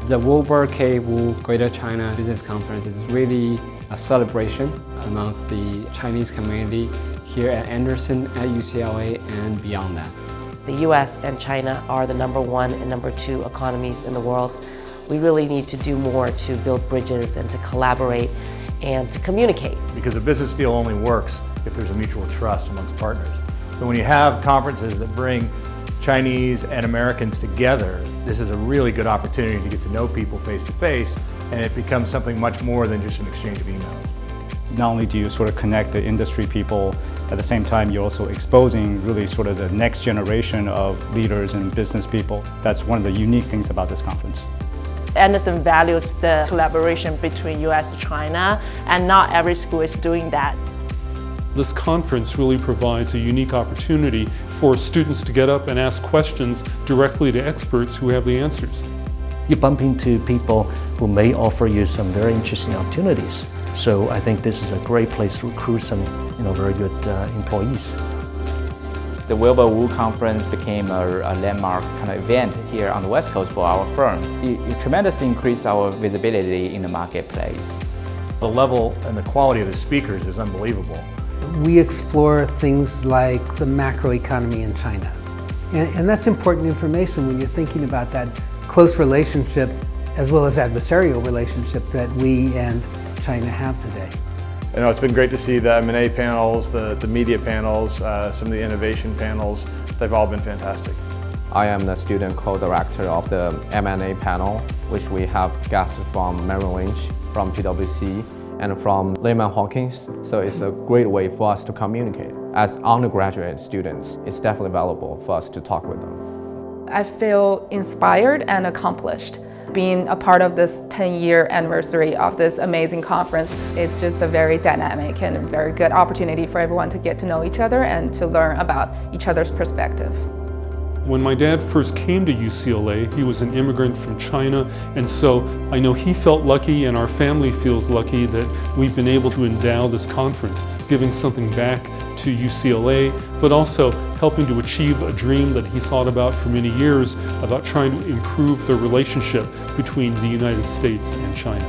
The Wilbur K-Wu Greater China Business Conference is really a celebration amongst the Chinese community here at Anderson, at UCLA, and beyond that. The US and China are the #1 and #2 economies in the world. We really need to do more to build bridges and to collaborate and to communicate. Because a business deal only works if there's a mutual trust amongst partners. So when you have conferences that bring Chinese and Americans together, this is a really good opportunity to get to know people face to face, and it becomes something much more than just an exchange of emails. Not only do you sort of connect the industry people, at the same time you're also exposing really sort of the next generation of leaders and business people. That's one of the unique things about this conference. Anderson values the collaboration between US and China, and not every school is doing that. This conference really provides a unique opportunity for students to get up and ask questions directly to experts who have the answers. You bump into people who may offer you some very interesting opportunities. So I think this is a great place to recruit some very good employees. The Wilbur Wu Conference became a landmark kind of event here on the West Coast for our firm. It tremendously increased our visibility in the marketplace. The level and the quality of the speakers is unbelievable. We explore things like the macroeconomy in China. And that's important information when you're thinking about that close relationship as well as adversarial relationship that we and China have today. It's been great to see the M&A panels, the media panels, some of the innovation panels. They've all been fantastic. I am the student co-director of the M&A panel, which we have guests from Merrill Lynch, from PwC, and from Lehman Hawkins. So it's a great way for us to communicate. As undergraduate students, it's definitely valuable for us to talk with them. I feel inspired and accomplished. Being a part of this 10-year anniversary of this amazing conference, it's just a very dynamic and very good opportunity for everyone to get to know each other and to learn about each other's perspective. When my dad first came to UCLA, he was an immigrant from China, and so I know he felt lucky and our family feels lucky that we've been able to endow this conference, giving something back to UCLA, but also helping to achieve a dream that he thought about for many years about trying to improve the relationship between the United States and China.